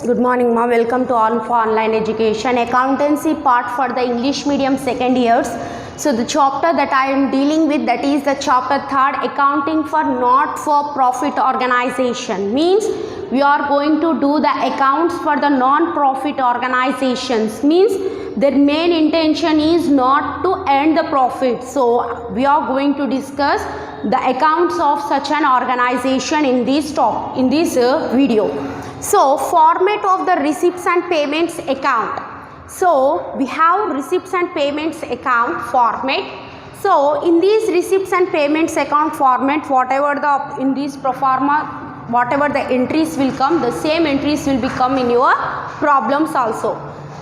Good morning, ma. Welcome to All for Online Education. Accountancy part for the English medium second years. So the chapter that I am dealing with, that is the chapter 3rd, accounting for not-for-profit organization. Means we are going to do the accounts for the non-profit organizations. Means their main intention is not to earn the profit. So we are going to discuss the accounts of such an organization in this video. So format of the receipts and payments account. So we have receipts and payments account format. So in these receipts and payments account format, whatever the in this pro forma, whatever the entries will come, the same entries will become in your problems also.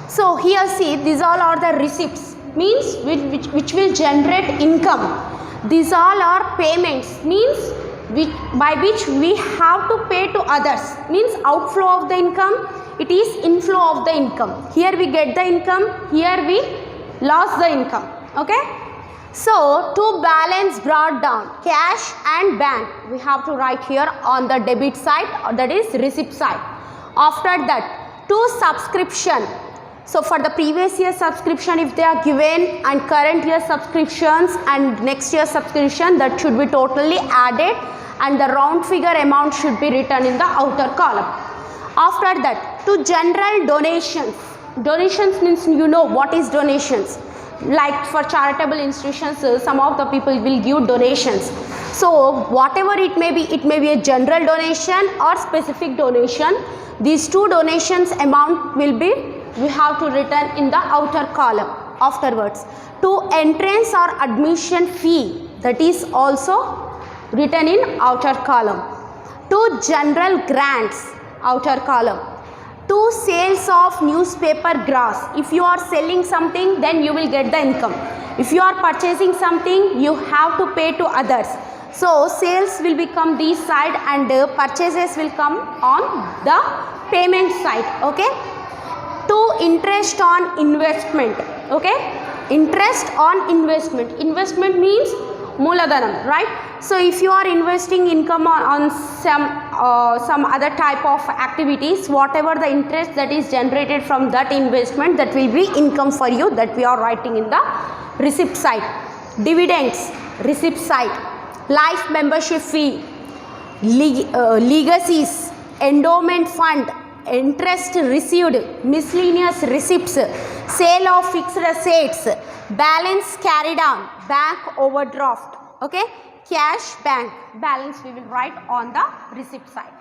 So here see, these all are the receipts, means which will generate income. These all are payments, means by which we have to pay to others, means outflow of the income, it is inflow of the income. Here we get the income, here we lost the income. Okay. So to balance brought down, cash and bank, we have to write here on the debit side, that is receipt side. After that, to subscription. So for the previous year subscription, if they are given, and current year subscriptions and next year subscription, that should be totally added, and the round figure amount should be written in the outer column. After that, to general donations. Donations means you know what is donations. Like for charitable institutions, some of the people will give donations. So whatever it may be a general donation or specific donation. These two donations amount will be, we have to written in the outer column. Afterwards, to entrance or admission fee, that is also written in outer column. To general grants, outer column. To sales of newspaper grass, if you are selling something, then you will get the income. If you are purchasing something, you have to pay to others. So sales will become this side, and purchases will come on the payment side. Okay. To interest on investment. Okay. Interest on investment. Investment means Mooladhanam, right? So if you are investing income on some other type of activities, whatever the interest that is generated from that investment, that will be income for you, that we are writing in the receipt side. Dividends, receipt side. Life membership fee, legacies, endowment fund, interest received, miscellaneous receipts, sale of fixed assets, balance carried on, bank overdraft. Okay, cash, bank balance we will write on the receipt side.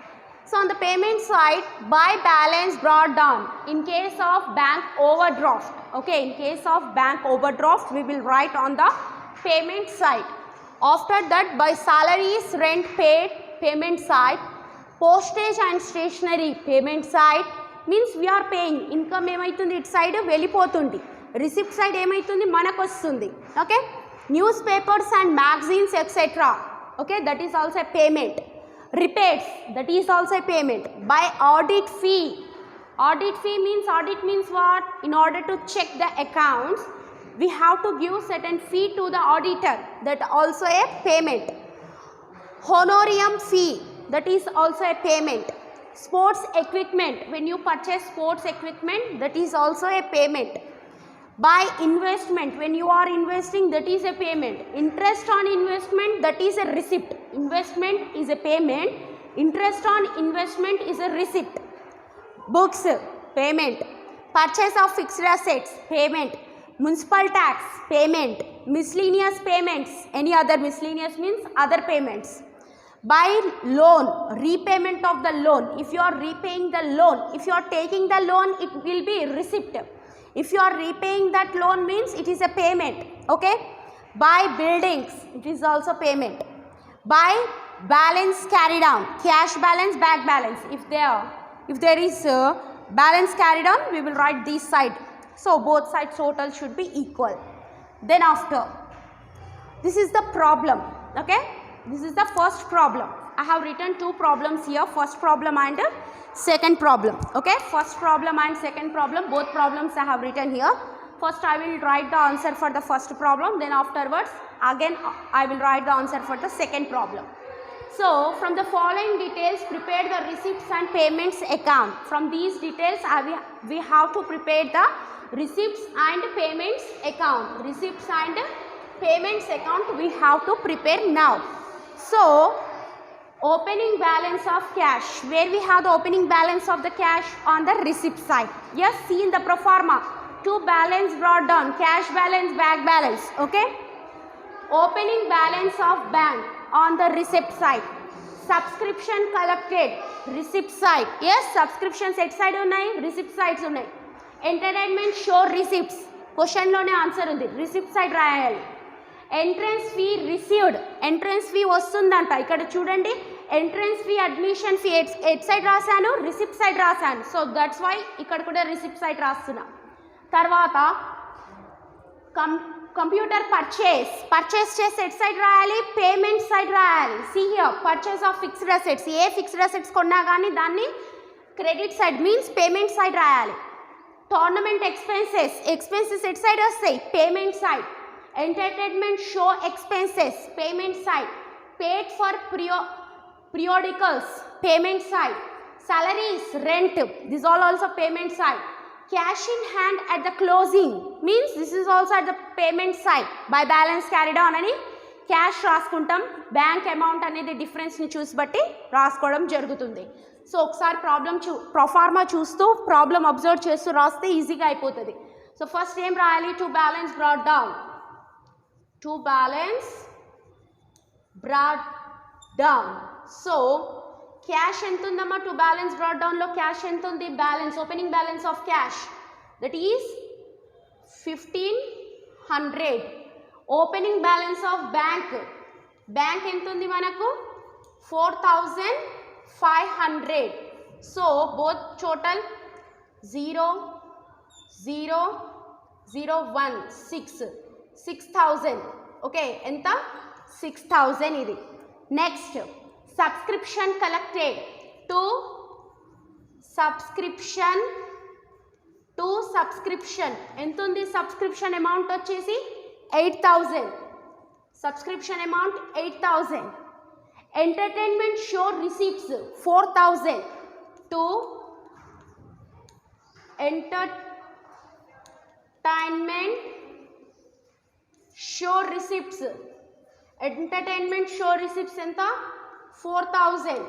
So on the payment side, by balance brought down, in case of bank overdraft. Okay, in case of bank overdraft, we will write on the payment side. After that, by salaries, rent paid, payment side. Postage and stationery, payment side, means we are paying. Income emaitundi it side velipotundi, receipt side emaitundi manakostundi. Okay, newspapers and magazines etc. Okay, that is also a payment. Repairs, that is also a payment. By audit fee, audit fee means what? In order to check the accounts, we have to give certain fee to the auditor, that also a payment. Honorarium fee, that is also a payment. Sports equipment, when you purchase sports equipment, that is also a payment. By investment, when you are investing, that is a payment. Interest on investment, that is a receipt. Investment is a payment, interest on investment is a receipt. Books, payment. Purchase of fixed assets, payment. Municipal tax, payment. Miscellaneous payments, any other miscellaneous means other payments. By loan, repayment of the loan, if you are repaying the loan, if you are taking the loan, it will be receipt. If you are repaying that loan, means it is a payment. Okay. By buildings, it is also payment. By balance carried on, cash balance, bank balance, if there is balance carried on, we will write this side. So both sides total should be equal. Then after, this is the problem. Okay, this is the first problem. I have written two problems here, first problem and second problem. Okay, first problem and second problem, both problems I have written here. First I will write the answer for the first problem, then afterwards again I will write the answer for the second problem. So from the following details prepare the receipts and payments account. From these details we have to prepare the receipts and payments account. Receipts and payments account we have to prepare now. So opening balance of cash, where we have the opening balance of the cash on the receipt side. Yes, see in the pro forma, to balance brought down, cash balance, bank balance. Okay, opening balance of bank on the receipt side. Subscription collected receipt side. Yes, subscriptions at side ఉన్నాయి, receipt sides ఉన్నాయి. Entertainment show receipts, క్వశ్చన్లోనే answer ఉంది, receipt side రాయాలి. Entrance fee received, entrance fee వస్తుందంట. ఇక్కడ చూడండి, entrance fee, admission fee at side రాశాను, receipt side రాశాను. So that's why ఇక్కడ కూడా రిసిప్ట్ సైడ్ రాస్తున్నా. తర్వాత కంప్యూటర్ పర్చేస్ చేసి ఎట్ సైడ్ రాయాలి, పేమెంట్ సైడ్ రాయాలి. See here, purchase of fixed assets, A fixed assets కొన్నా కానీ దాన్ని credit side means payment side రాయాలి. టోర్నమెంట్ ఎక్స్పెన్సెస్ ఎట్ సైడ్ వస్తాయి, payment side. Entertainment show expenses, payment side. Paid for periodicals, payment side. Salaries, rent, this all also payment side. Cash in hand at the closing means this is also at the payment side. By balance carried on అని cash రాసుకుంటాం, bank amount అనేది డిఫరెన్స్ని చూసి బట్టి రాసుకోవడం జరుగుతుంది. So ఒకసారి proforma చూస్తూ problem observe చేస్తూ రాస్తే ఈజీగా అయిపోతుంది. సో ఫస్ట్ ఏం రాయాలి, to balance brought down, to balance brought down. So cash ఎంత ఉందమ్మా, టు బ్యాలెన్స్ బ్రాట్ డౌన్లో క్యాష్ ఎంత ఉంది, balance, opening balance of cash that is 1500. Opening balance of bank ఎంత ఉంది మనకు, 4500. So both total 0 0 0 1 6000. ఓకే, ఎంత, 6000 ఇది. Next subscription collected, to subscription ఎంత ఉంది, సబ్స్క్రిప్షన్ అమౌంట్ వచ్చేసి 8000. Subscription amount 8000. Entertainment show receipts 4000. To entertainment show receipts, entertainment show receipts ఎంత, 4000.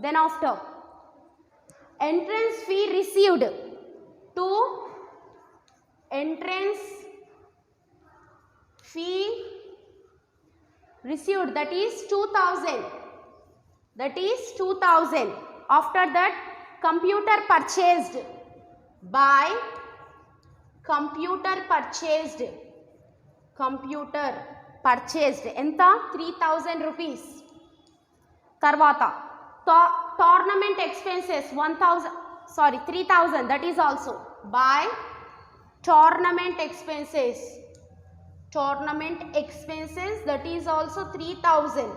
Then after entrance fee received, to entrance fee received that is 2000. After that computer purchased ఎంత, 3000 rupees. తర్వాత tournament expenses 3000 that is also by tournament expenses that is also 3000.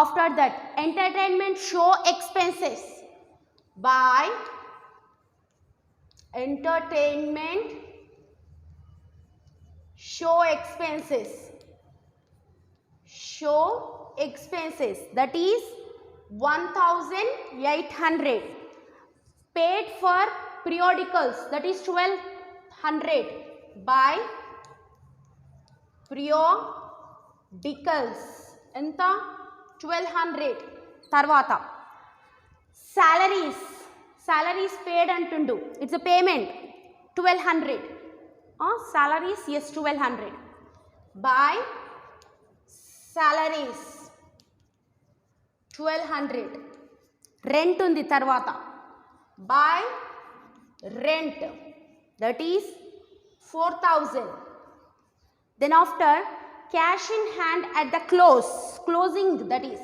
After that entertainment show expenses by entertainment show expenses that is 1800. Paid for periodicals that is 1200 by periodicals ఎంత, 1200. తర్వాత salaries paid అంటుండు, it's a payment 1200. salaries yes 1200 by salaries 1200. rent ఉంది తర్వాత, by rent that is 4000. Then after cash in hand at the closing that is,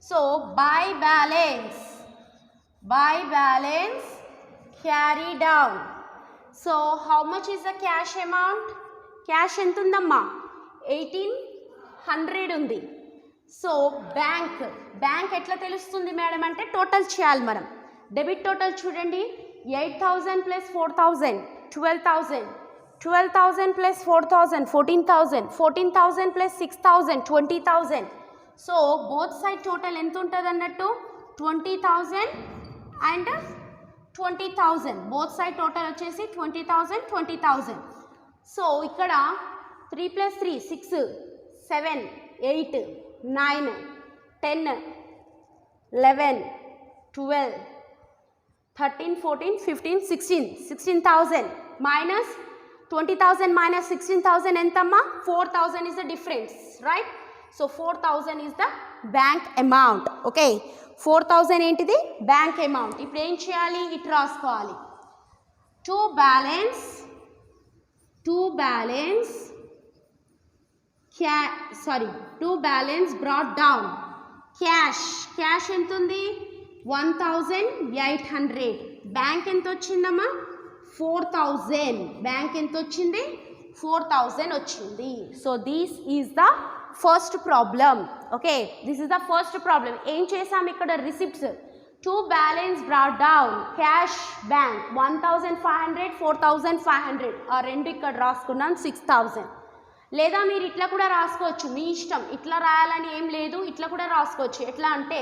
so by balance carry down. So how much is the cash amount, cash ఎంత ఉందమ్మా, 1800 ఉంది. So bank ఎట్లా తెలుస్తుంది madam అంటే total చేయాలి మనం. Debit total చూడండి, 8000 plus 4000 12000, 12000 plus 4000 14000, 14000 plus 6000 20000. So both side total ఎంత ఉంటుంది అన్నట్టు 20,000 అండ్ 20,000. బోత్ సైడ్ టోటల్ వచ్చేసి 20,000 20,000. సో ఇక్కడ 3 + 3 6 7 8 9 10 11 12 13 14 15 16,000 minus 20,000 minus 16,000 ఎంతమ్మా 4,000 is the difference, right? So 4,000 is the bank amount. Okay 4,000 ఏంటిది బ్యాంక్ అమౌంట్. ఇప్పుడు ఏం చేయాలి ఇటు రాసుకోవాలి. To balance brought down cash ఎంత ఉంది 1,800. బ్యాంక్ ఎంత వచ్చిందమ్మా 4,000. బ్యాంక్ ఎంత వచ్చింది 4,000 వచ్చింది. So this is the first problem. Okay this is the first problem. ఏం చేసాం ఇక్కడ receipts to balance brought down cash bank 1,500 4,500 ఆ రెండు ఇక్కడ రాసుకున్నాను 6,000. లేదా మీరు ఇట్లా కూడా రాసుకోవచ్చు మీ ఇష్టం. ఇట్లా రాయాలని ఏం లేదు, ఇట్లా కూడా రాసుకోవచ్చు. ఎట్లా అంటే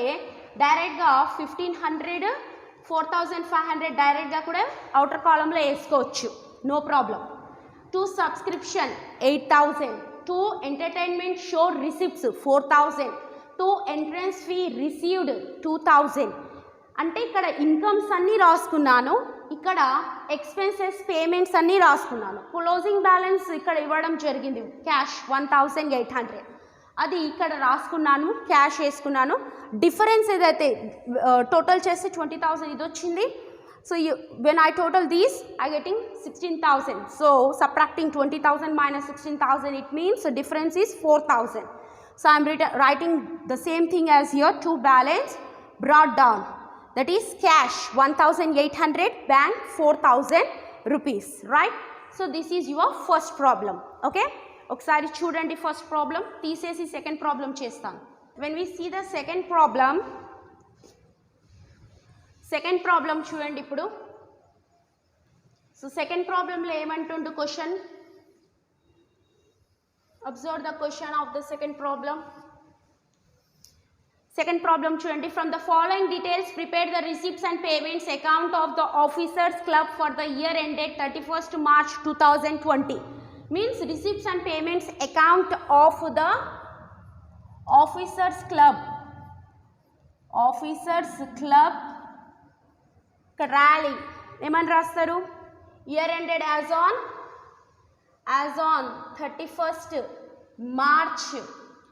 డైరెక్ట్గా 1,500 4,500 డైరెక్ట్గా కూడా అవుటర్ కాలంలో వేసుకోవచ్చు, no problem. To subscription 8,000. To entertainment show receipts 4,000. To entrance fee received 2,000. అంటే ఇక్కడ ఇన్కమ్స్ అన్నీ రాసుకున్నాను, ఇక్కడ ఎక్స్పెన్సెస్ పేమెంట్స్ అన్నీ రాసుకున్నాను. క్లోజింగ్ బ్యాలెన్స్ ఇక్కడ ఇవ్వడం జరిగింది క్యాష్ 1,800 అది ఇక్కడ రాసుకున్నాను, క్యాష్ వేసుకున్నాను. డిఫరెన్స్ ఏదైతే టోటల్ చేస్తే 20,000 ఇది వచ్చింది. So when I total these I getting 16,000. So subtracting 20,000 minus 16,000 it means the difference is 4,000. So I am writing the same thing as here. To balance brought down, that is cash 1,800, bank 4,000 rupees, right? So this is your first problem. Okay, ఒకసారి చూడండి first problem, తీసేసి second problem చేస్తాను. When we see the second problem చూడండి ఇప్పుడు. So second ప్రాబ్లంలో ఏమంటుండు question, observe the question of the second problem. Second problem చూడండి. From the following details prepare the receipts and payments account of the officers club for the year ended 31st March 2020. Means receipts and payments account of the officers club rally ఏమని రాస్తారు year ended as on 31st March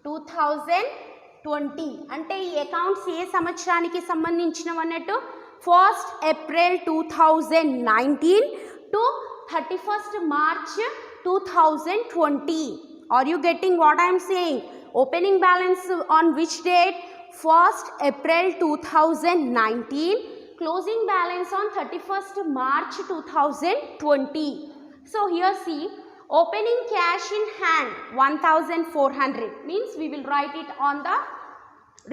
2020. అంటే ఈ accounts ఏ సంవత్సరానికి సంబంధించినవి అన్నట్టు 1st April 2019 to 31st March 2020. Are you getting what I am saying? Opening balance on which date? 1st April 2019. Closing balance on 31st March 2020. So here see, opening cash in hand 1,400 means we will write it on the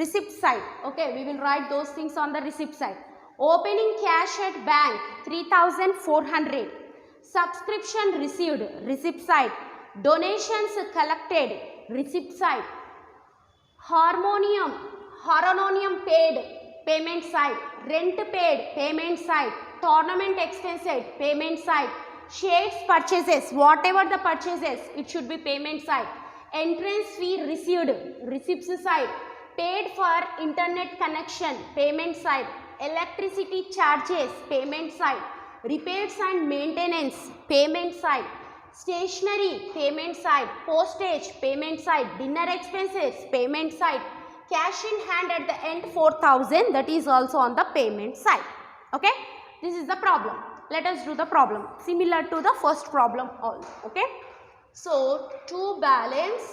receipt side. Okay, we will write those things on the receipt side. Opening cash at bank 3,400. Subscription received, receipt side. Donations collected, receipt side. Harmonium paid, payment side. Rent paid, payment side. Tournament expenses, payment side. Shares purchases, whatever the purchases, it should be payment side. Entrance fee received, receipts side. Paid for internet connection, payment side. Electricity charges, payment side. Repairs and maintenance, payment side. Stationery, payment side. Postage, payment side. Dinner expenses, payment side. Cash in hand at the end 4,000, that is also on the payment side. Okay, this is the problem. Let us do the problem similar to the first problem also. Okay, so to balance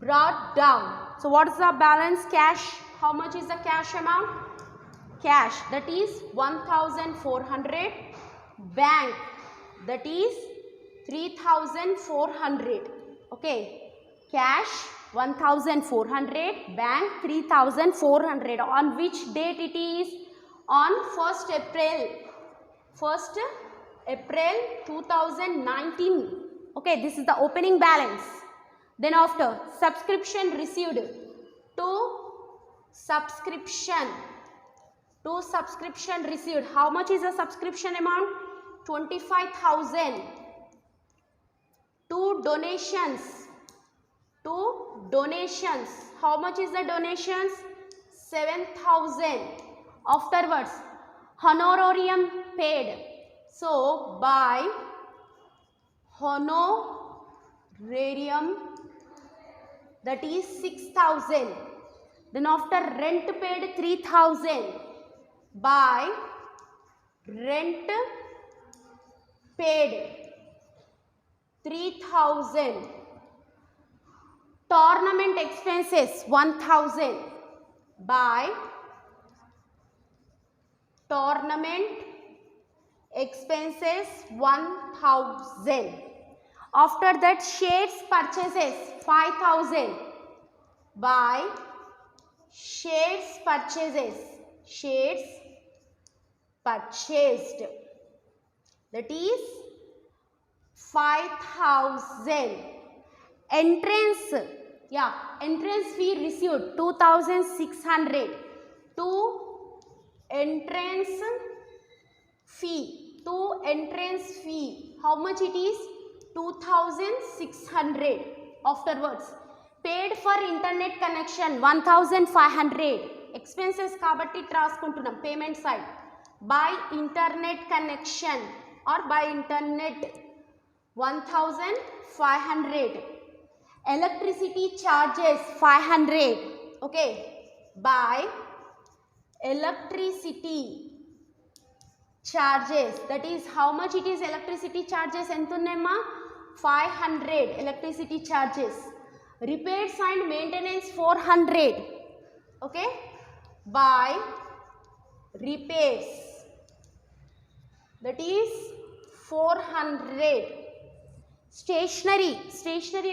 brought down. So what is the balance? Cash. How much is the cash amount? Cash, that is 1,400. Bank, that is 3,400. Okay, cash 1,400, bank 3,400. On which date it is? On 1st April 2019. Okay, this is the opening balance. Then after subscription received, to subscription received. How much is the subscription amount? 25,000. To donations. How much is the donations? 7,000. Afterwards honorarium paid. So by honorarium, that is 6,000. Then after rent paid 3,000. By rent paid 3,000. Tournament expenses 1,000. By tournament expenses 1,000. After that shares purchases 5,000. By shares purchases, shares purchased, that is 5,000. Entrance, entrance fee received 2,600. To entrance fee, how much it is? 2,600. Afterwards paid for internet connection 1,500. expenses kabatti రాసుకుంటున్నాం payment side. By internet connection or by internet 1,500. electricity charges 500. okay, by electricity charges, that is how much it is? electricity charges entunnamma? 500 electricity charges. repairs and maintenance 400. okay, by repairs, that is 400. stationery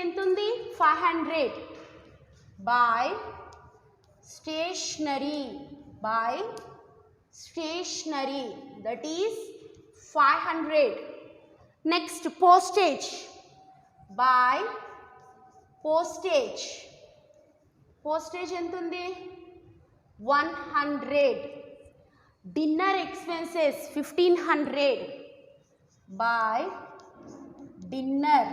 entundi? 500. by stationery, that is 500. next postage. by postage entundi? 100. dinner expenses 1,500. by dinner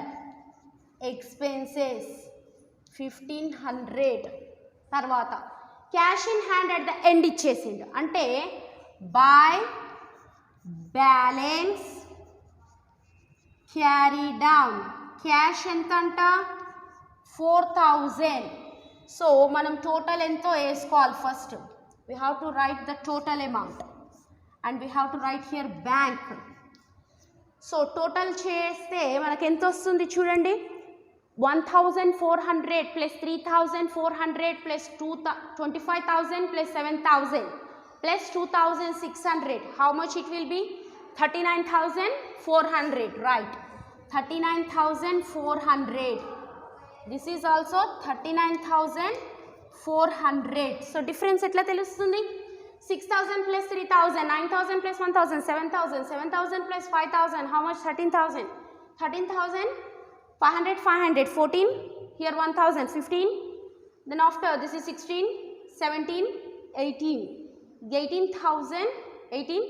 expenses 1,500. తర్వాత cash in hand at the end ఇచ్చేసిండు అంటే by balance carry down. Cash ఎంత అంట? 4,000. So మనం total ఎంతో వేసుకోవాలి. First we have to write the total amount and we have to write here bank. So total చేస్తే మనకు ఎంత వస్తుంది చూడండి. 1,400 plus 3,400 plus 25,000 plus 7,000 plus 2,600. How much it will be? 39,400. Right. 39,400. This is also 39,400. So difference etla telustundi? 6,000 plus 3,000, 9,000 plus 1,000, 7,000, 7,000 plus 5,000. How much? 13,000. 13,000. 500, 500, 14, here 1,000, 15, then after this is 16, 17, 18, 18,000, 18,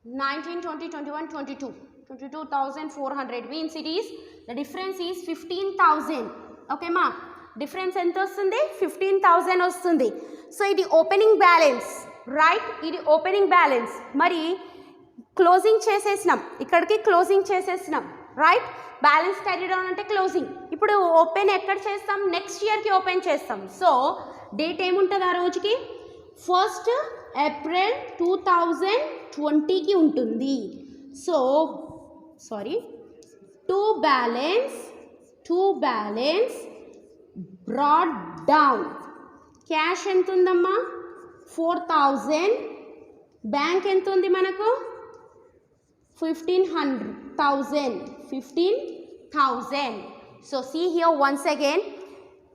19, 20, 21, 22, 22,400 means it is, the difference is 15,000. okay ma, difference enta ostundi? 15,000 ostundi. so idi opening balance, right? idi opening balance. mari closing చేసేసినాం, ఇక్కడికి closing చేసేసినాం, right? Balance carry down అంటే closing. ఇప్పుడు open ఎక్కడ చేస్తాం? Next ఇయర్కి open చేస్తాం. So date ఏముంటుంది ఆ రోజుకి? 1st April 2020కి ఉంటుంది. So sorry, to balance broad down. Cash ఎంత ఉందమ్మా? 4,000. బ్యాంక్ ఎంత ఉంది మనకు? 15,000. So see here once again,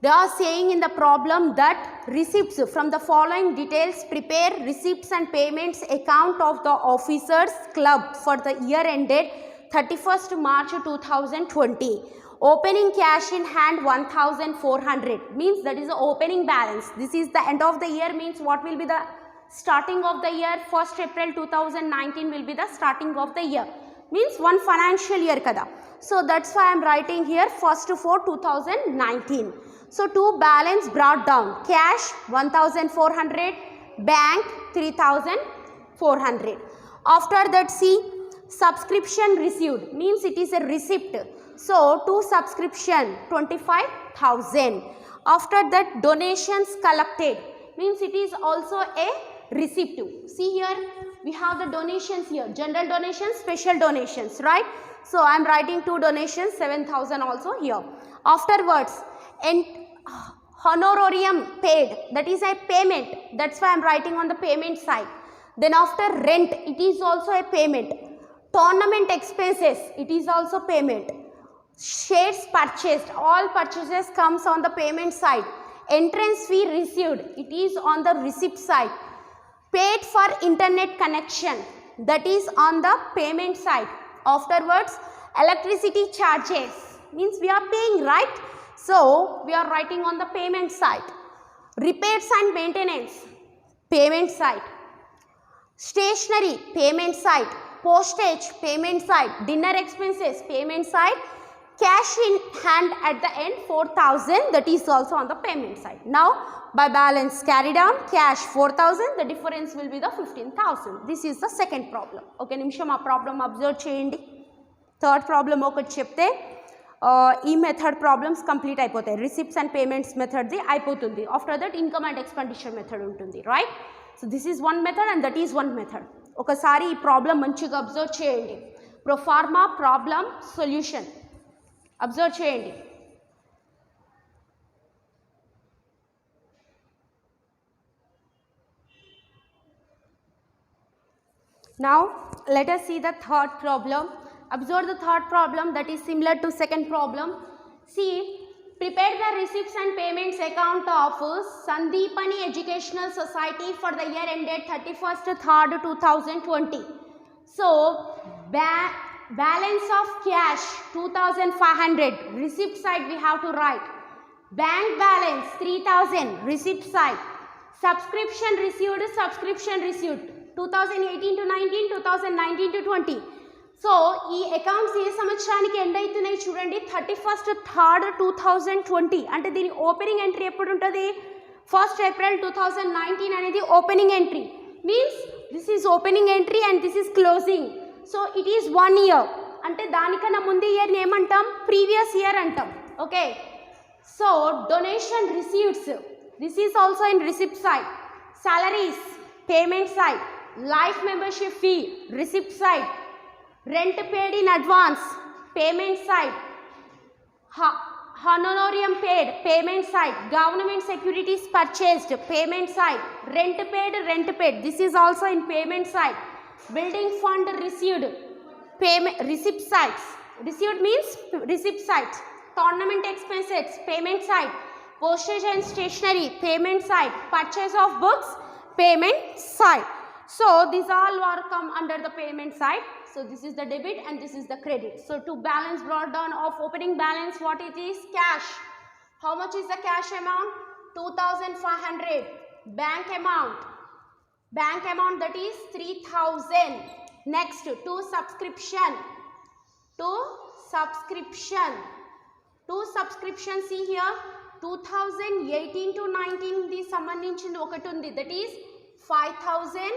they are saying in the problem that receipts from the following details, prepare receipts and payments account of the officers club for the year ended 31st March 2020. Opening cash in hand 1400 means that is the opening balance. This is the end of the year, means what will be the starting of the year? 1st April 2019 will be the starting of the year, means one financial year kada. So that's why I am writing here 1st for 2019. So to balance brought down, cash 1400, bank 3400. After that, see, subscription received means it is a receipt. So to subscription 25,000. After that, donations collected means it is also a receipt. See here we have the donations here, general donations, special donations, right? So I am writing 2 donations, 7,000 also here. Afterwards, and honorarium paid, that is a payment, that's why I am writing on the payment side. Then after rent, it is also a payment. Tournament expenses, it is also payment. Shares purchased, all purchases comes on the payment side. Entrance fee received, it is on the receipt side. Paid for internet connection, that is on the payment side. Afterwards, electricity charges means we are paying, right? So we are writing on the payment side. Repairs and maintenance, payment side. Stationery, payment side. Postage, payment side. Dinner expenses, payment side. Cash in hand at the end 4,000, that is also on the payment side. Now by balance carried on, cash 4,000, the difference will be the 15,000. This is the second problem. Okay, nimsham aa problem observe cheyandi. Third problem okati chepte ee method problems complete అయిపోతాయి. Receipts and payments method the అయిపోతుంది. After that income and expenditure method ఉంటుంది, right? So this is one method and that is one method. ఒకసారి ఈ problem మంచిగా observe చేయండి. Proforma problem solution observe చేయండి. Now let us see the third problem. Observe the third problem, that is similar to second problem. See, prepare the receipts and payments account of Sandeepani Educational Society for the year ended 31st 3rd 2020. So balance of cash 2,500, receipt side we have to write. Bank balance 3,000, receipt side. Subscription received 2018 to 19, 2019 to 20. So ఈ accounts ఏ సంవత్సరానికి end అవుతున్నాయి చూడండి, 31st 3rd 2020. అంటే దీని opening entry ఎప్పుడు ఉంటుంది? 1st April 2019 అనేది opening entry. Means this is opening entry and this is closing. So it is 1 year. అంటే దానికన్నా ముందు ఇయర్ని ఏమంటాం? ప్రీవియస్ ఇయర్ అంటాం. Okay, so donation receiveds, this is also in receipt side. Salaries, payment side. Life membership fee, receipt side. Rent paid in advance, payment side. Honorarium paid, payment side. Government securities purchased, payment side. Rent paid, this is also in payment side. Building fund received, payment, receipt sides. Received means receipt sides. Tournament expenses, payment side. Postage and stationery, payment side. Purchase of books, payment side. So these all are come under the payment side. So this is the debit and this is the credit. So to balance brought down of opening balance, what it is? Cash. How much is the cash amount? 2,500. Bank amount that is 3,000. Next, to subscription. See here, 2018 to 19 the సంబంధించింది ఒకటి ఉంది, that is 5,000.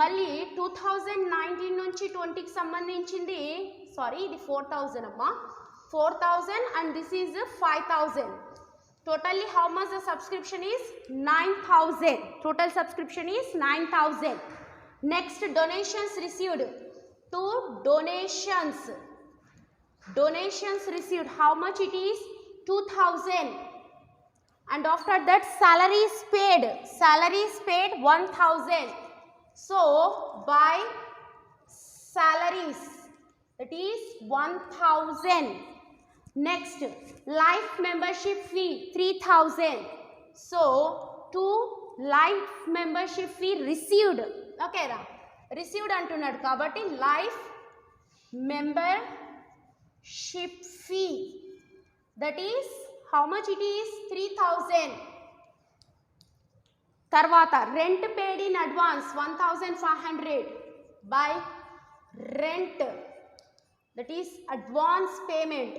మళ్ళీ 2019 నుంచి 20కి సంబంధించింది, sorry ఇది 4,000 అమ్మా, 4,000 and this is 5,000. Totally how much the subscription is? 9,000. Total subscription is 9,000. Next, donations received. To donations received, how much it is? 2,000. And after that, salaries paid 1,000. So by salaries, that is 1,000. Next, life membership fee 3,000. So to life membership fee received, okay ra, received antunnadu kabatti life membership fee that is how much it is 3000. Tarvata rent paid in advance 1500 by rent, that is advance payment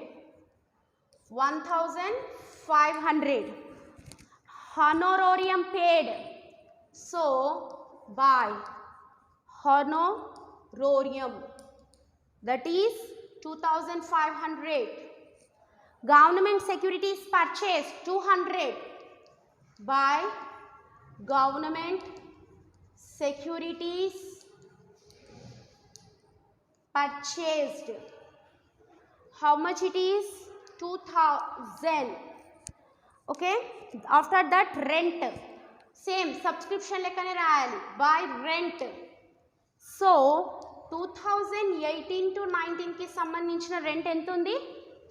1500. Honorarium paid, so by honorarium, that is 2500. Government securities purchased 200 by government securities purchased. How much it is 2000. Okay, after that rent, same subscription lekane rayali by rent. So 2018 to 19 ki sambandhinchina rent ఎంత ఉంది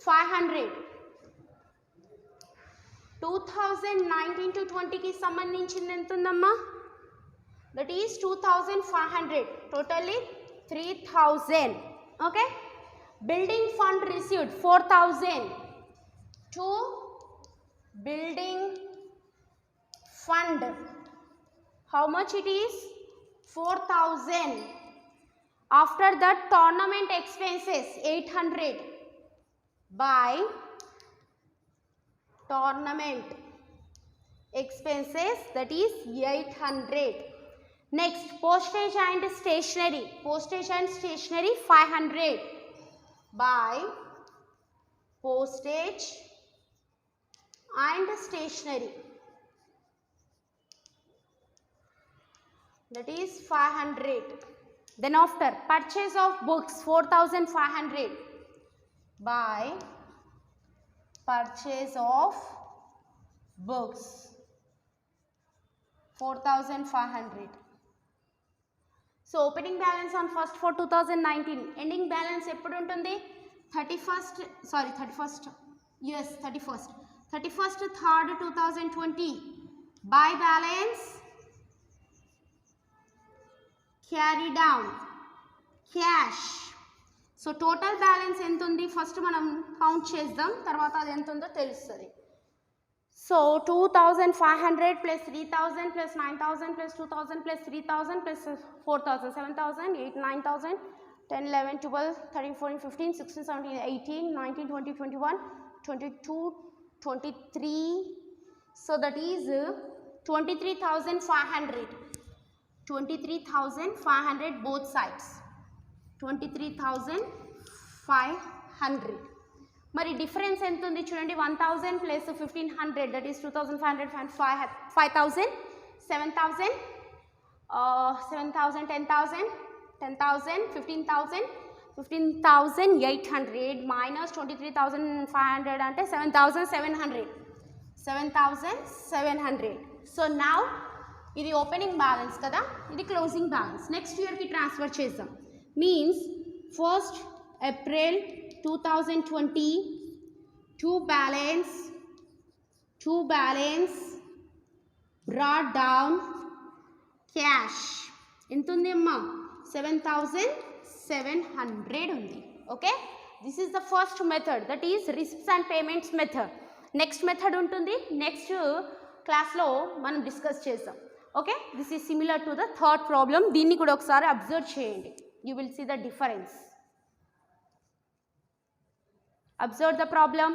500. 2019 to 20 ki sambandhinchina ఎంత ఉందమ్మా, that is 2500, totally 3000. Okay, building fund received 4000 to building fund, how much it is 4000. After that tournament expenses 800 by tournament expenses, that is 800. Next, postage and stationery, postage and stationery 500 by postage and stationery, that is 500. Then after purchase of books 4500 by purchase of books 4500. So opening balance on 1st for 2019, ending balance eppudu untundi 31st 3rd 2020 by balance carry down cash. So total balance ఎంత ఉంది first మనం count చేద్దాం, తర్వాత అది ఎంత ఉందో తెలుస్తుంది. So 2500 plus 3000 plus 9000 plus 2000 plus 3000 plus 4000 7000 8 9000 10 11 12 13 14 15 16 17 18 19 20 21 22 23. So that is 23500. 23500 both sides, 23500. మరి డిఫరెన్స్ ఎంత ఉంది చూడండి, 1000 plus 1500, that is 2500 and 5000 7000 7000 10000 10000 15000 15800 minus 23500 అంటే 7700. సో నౌ ఇది ఓపెనింగ్ బ్యాలెన్స్ కదా, ఇది క్లోజింగ్ బ్యాలెన్స్. నెక్స్ట్ ఇయర్కి ట్రాన్స్ఫర్ చేద్దాం. Means 1st April 2020 to balance brought down cash ఎంత ఉంది అమ్మా 7700 ఉంది. Okay, this is the first method, that is receipts and payments method. Next method ఉంటుంది, నెక్స్ట్ క్లాస్లో మనం డిస్కస్ చేద్దాం. Okay, this is similar to the third problem. దీన్ని కూడా ఒకసారి అబ్జర్వ్ చేయండి, you will see the difference. Observe the problem.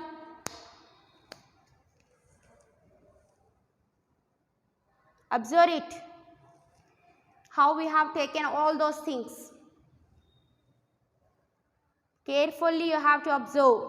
Observe it, how we have taken all those things. Carefully you have to observe.